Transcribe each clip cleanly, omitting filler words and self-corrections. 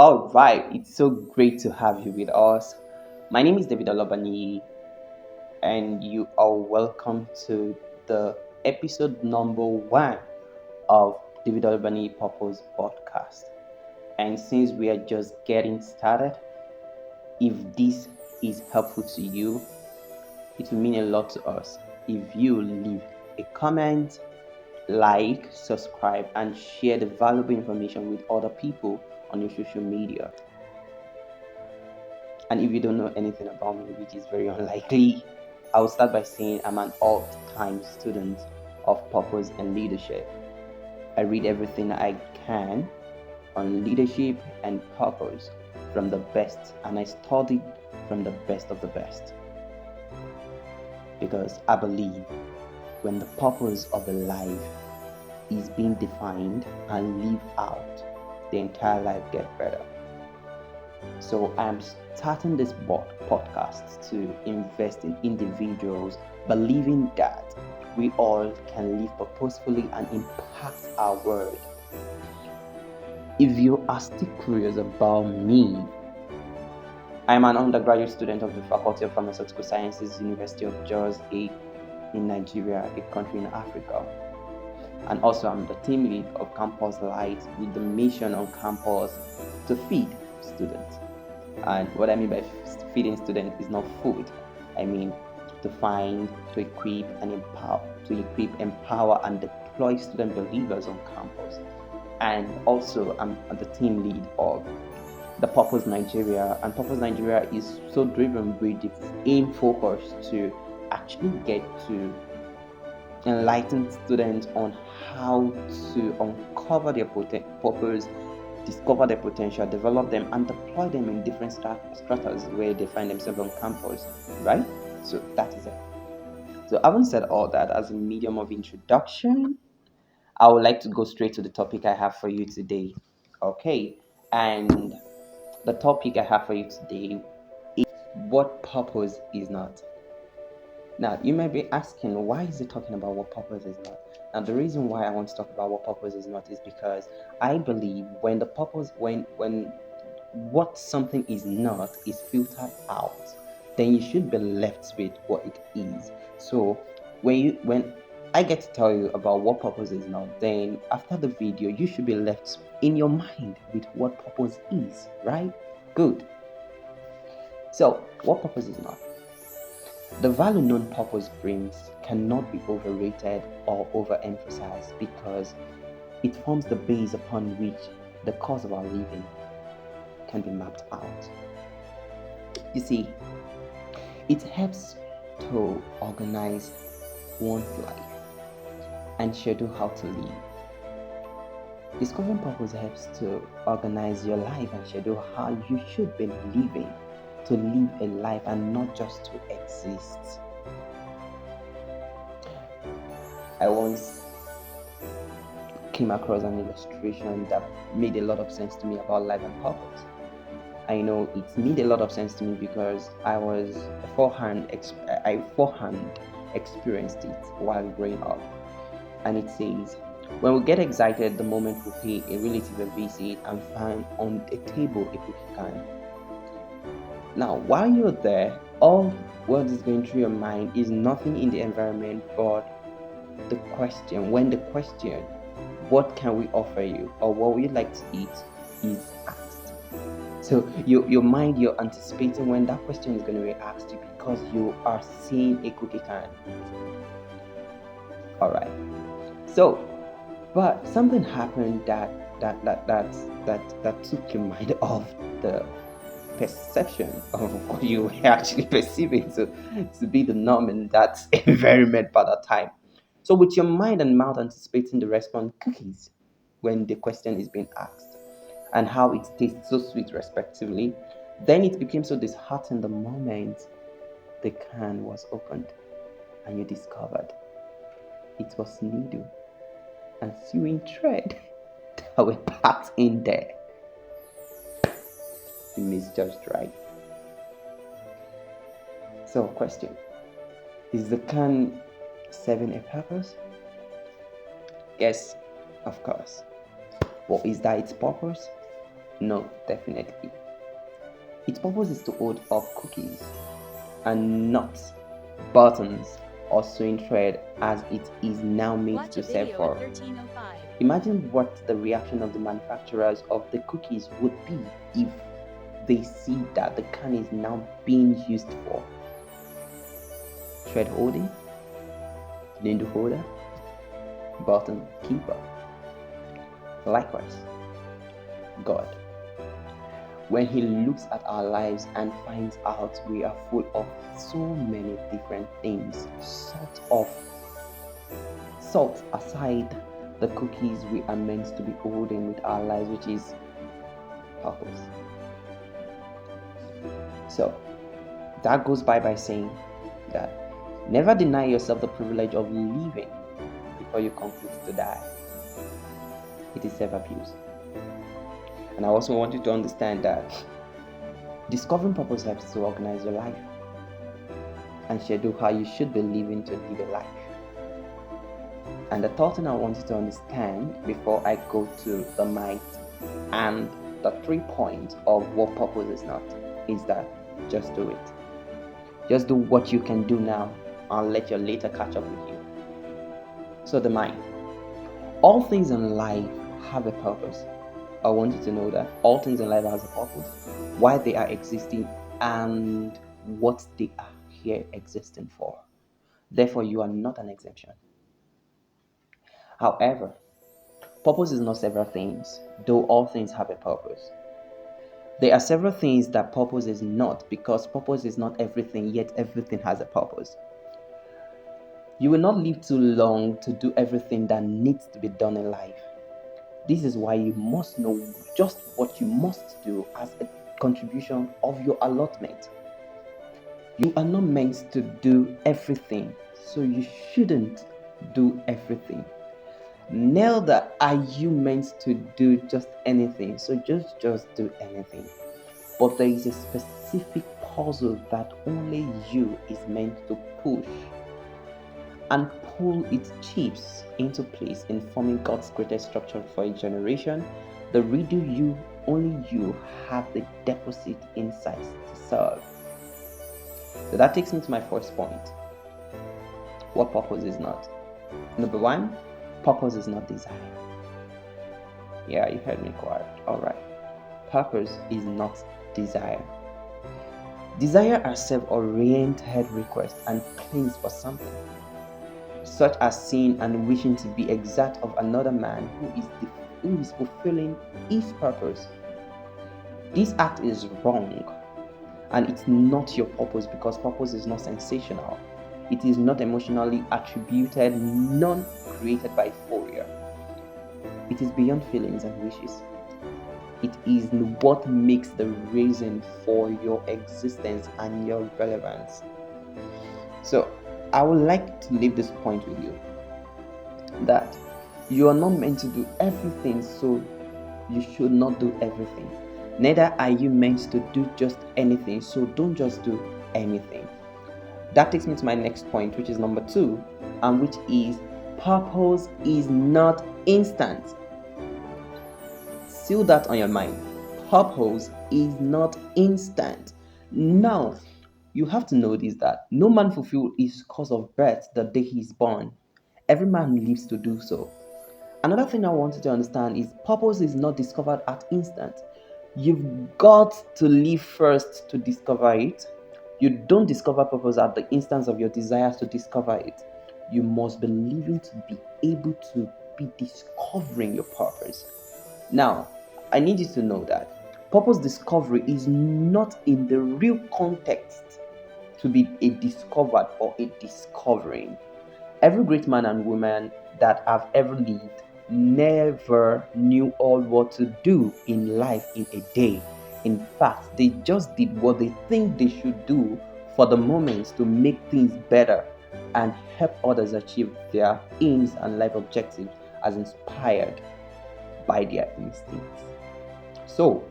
All right, it's so great to have you with us. My name is David Olobaniyi, and you are welcome to the episode number one of David Olobaniyi Purpose podcast. And since we are just getting started, if this is helpful to you, it will mean a lot to us if you leave a comment, like, subscribe, and share the valuable information with other people on your social media. And if you don't know anything about me, which is very unlikely, I will start by saying I'm an all-time student of purpose and leadership. I read everything I can on leadership and purpose from the best, and I studied from the best of the best. Because I believe when the purpose of a life is being defined and lived out, the entire life gets better. So I'm starting this podcast to invest in individuals, believing that we all can live purposefully and impact our world. If you are still curious about me, I'm an undergraduate student of the Faculty of Pharmaceutical Sciences, University of Jos in Nigeria, a country in Africa. And also I'm the team lead of Campus Light with the mission on campus to feed students. And what I mean by feeding students is not food. I mean to find, to equip, empower, and deploy student believers on campus. And also, I'm the team lead of the Purpose Nigeria, and Purpose Nigeria is so driven with the aim focus to actually get to enlighten students on how to uncover their purpose, discover their potential, develop them, and deploy them in different stratas where they find themselves on campus, right? So that is it. So having said all that as a medium of introduction, I would like to go straight to the topic I have for you today. Okay, and the topic I have for you today is what purpose is not. Now, you might be asking, why is it talking about what purpose is not? Now, the reason why I want to talk about what purpose is not is because I believe when what something is not is filtered out, then you should be left with what it is. So when I get to tell you about what purpose is not, then after the video, you should be left in your mind with what purpose is, right? Good. So, what purpose is not? The value non-purpose brings cannot be overrated or overemphasized because it forms the base upon which the cause of our living can be mapped out. You see, it helps to organize one's life and schedule how to live. Discovering purpose helps to organize your life and schedule how you should be living, to live a life and not just to exist. I once came across an illustration that made a lot of sense to me about life and purpose. I know it made a lot of sense to me because I forehand experienced it while growing up. And it says, when we get excited the moment we pay a relative a visit and find on a table a cookie can. Now, while you're there, all what is going through your mind is nothing in the environment but the question, what can we offer you or what would you like to eat, is asked. So your mind, you're anticipating when that question is going to be asked you because you are seeing a cookie can. All right. So, but something happened that took your mind off the perception of what you were actually perceiving to be the norm in that environment by that time. So with your mind and mouth anticipating the response cookies when the question is being asked and how it tastes so sweet respectively, then it became so disheartened the moment the can was opened and you discovered it was needle and sewing thread that were packed in there. You misjudged, right? So question, is the can serving a purpose? Yes, of course. But is that its purpose? No, definitely. Its purpose is to hold up cookies and not buttons or sewing thread as it is now made Watch to a serve video at for. 13:05. Imagine what the reaction of the manufacturers of the cookies would be if they see that the can is now being used for thread holding, needle holder, button keeper. Likewise, God, when He looks at our lives and finds out we are full of so many different things, salt aside the cookies we are meant to be holding with our lives, which is purpose. So that goes by saying that never deny yourself the privilege of living before you conclude to die. It is self-abuse. And I also want you to understand that discovering purpose helps to organize your life and schedule how you should be living to live a life. And the third thing I want you to understand before I go to the might and the 3 points of what purpose is not is that just do it. Just do what you can do now and let your later catch up with you. So the mind. All things in life have a purpose. I want you to know that all things in life has a purpose, why they are existing, and what they are here existing for. Therefore, you are not an exemption. However, purpose is not several things, though all things have a purpose. There are several things that purpose is not because purpose is not everything, yet everything has a purpose. You will not live too long to do everything that needs to be done in life. This is why you must know just what you must do as a contribution of your allotment. You are not meant to do everything, so you shouldn't do everything. Neither are you meant to do just anything, so just do anything. But there is a specific puzzle that only you is meant to push and pull its chips into place in forming God's greatest structure for a generation. The riddle only you have the deposit insights to solve. So that takes me to my first point. What purpose is not? Number one, purpose is not desire. Yeah, you heard me correct. Alright. Purpose is not desire. Desire are self-oriented requests and claims for something, such as seeing and wishing to be exact of another man who is fulfilling his purpose. This act is wrong, and it's not your purpose because purpose is not sensational. It is not emotionally attributed, none created by euphoria. It is beyond feelings and wishes. It is what makes the reason for your existence and your relevance. So, I would like to leave this point with you that you are not meant to do everything, so you should not do everything. Neither are you meant to do just anything, so don't just do anything. That takes me to my next point, which is number 2, and which is purpose is not instant. Seal that on your mind. Purpose is not instant. Now, you have to know this that no man fulfills his cause of birth the day he is born. Every man lives to do so. Another thing I want you to understand is purpose is not discovered at instant. You've got to live first to discover it. You don't discover purpose at the instance of your desires to discover it. You must be living to be able to be discovering your purpose. Now, I need you to know that purpose discovery is not in the real context to be a discovered or a discovering. Every great man and woman that have ever lived never knew all what to do in life in a day. In fact, they just did what they think they should do for the moment to make things better and help others achieve their aims and life objectives as inspired by their instincts. So,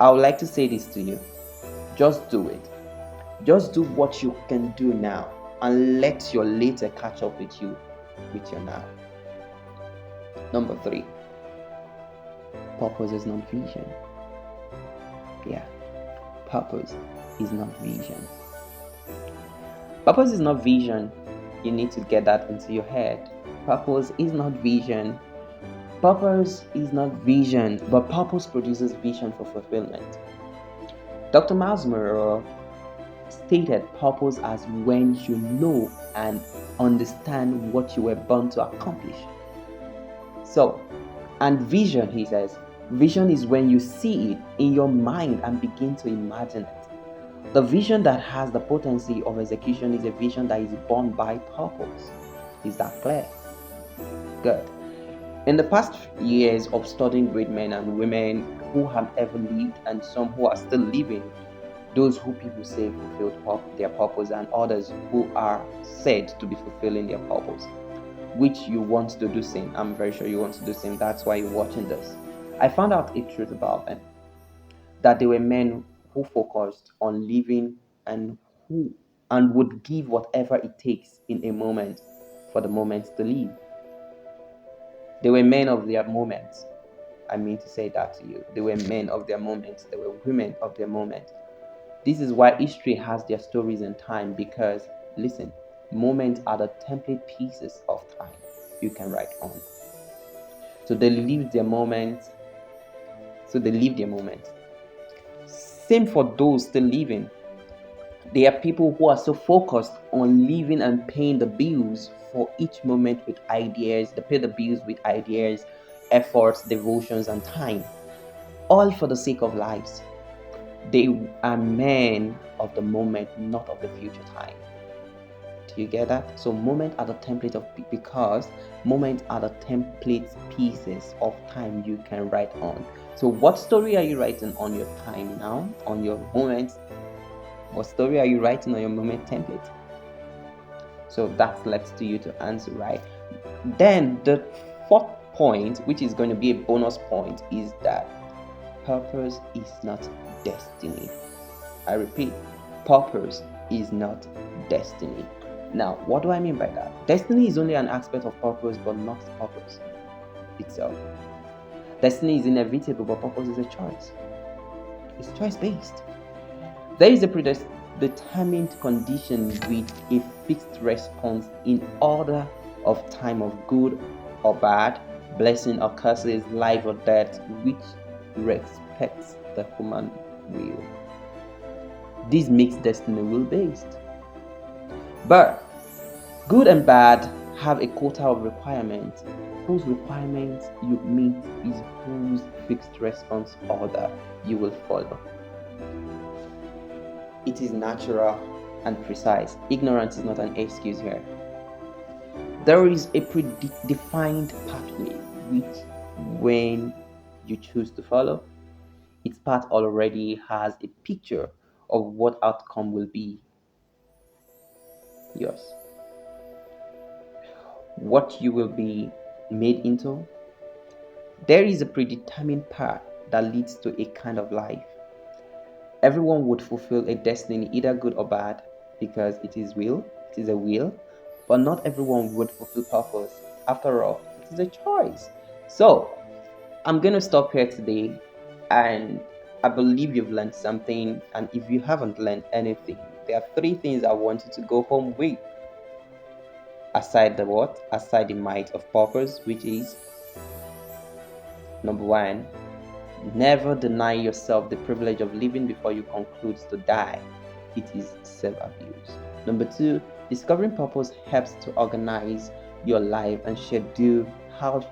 I would like to say this to you. Just do it. Just do what you can do now and let your later catch up with you with your now. Number 3. purpose is not vision. Yeah, purpose is not vision. Purpose is not vision. You need to get that into your head. Purpose is not vision. Purpose is not vision, but purpose produces vision for fulfillment. Dr. Miles Monroe stated purpose as when you know and understand what you were born to accomplish. So, and vision, he says, vision is when you see it in your mind and begin to imagine it. The vision that has the potency of execution is a vision that is born by purpose. Is that clear? Good. In the past years of studying great men and women who have ever lived and some who are still living, those who people say fulfilled their purpose and others who are said to be fulfilling their purpose, which you want to do same. I'm very sure you want to do same. That's why you're watching this. I found out a truth about them, that they were men who focused on living and who and would give whatever it takes in a moment for the moment to live. They were men of their moments. I mean to say that to you. They were men of their moments. They were women of their moment. This is why history has their stories in time, because, listen, moments are the template pieces of time you can write on. So they lived their moments. Same for those still living. There are people who are so focused on living and paying the bills for each moment with ideas. They pay the bills with ideas, efforts, devotions, and time, all for the sake of lives. They are men of the moment, not of the future time. Do you get that? So moments are the template of, because moments are the template pieces of time you can write on. So what story are you writing on your time now, on your moments? What story are you writing on your moment template? So that's left to you to answer, right? Then the fourth point, which is going to be a bonus point, is that purpose is not destiny. I repeat, purpose is not destiny. Now, what do I mean by that? Destiny is only an aspect of purpose, but not purpose itself. Destiny is inevitable, but purpose is a choice. It's choice-based. There is a predetermined condition with a fixed response in order of time of good or bad, blessing or curses, life or death, which respects the human will. This makes destiny will-based. But good and bad have a quota of requirements. Whose requirements you meet is whose fixed response order you will follow. It is natural and precise. Ignorance is not an excuse here. There is a predefined pathway which, when you choose to follow, its path already has a picture of what outcome will be yours. What you will be made into. There is a predetermined path that leads to a kind of life. Everyone would fulfill a destiny, either good or bad, because it is a will, but not everyone would fulfill purpose. After all, it is a choice. So I'm gonna stop here today, and I believe you've learned something. And if you haven't learned anything, there are 3 things I want you to go home with. Aside the might of purpose, which is number 1, never deny yourself the privilege of living before you conclude to die. It is self-abuse. Number 2, discovering purpose helps to organize your life and schedule how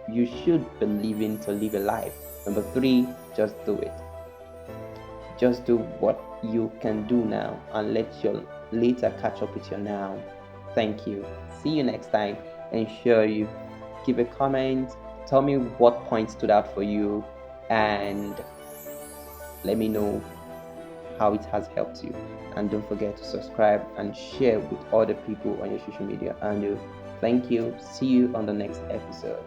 you should be living to live a life. Number 3, just do it. Just do what you can do now and let your later catch up with your now. Thank you. See you next time. Ensure you give a comment. Tell me what point stood out for you, and let me know how it has helped you. And don't forget to subscribe and share with other people on your social media. And thank you. See you on the next episode.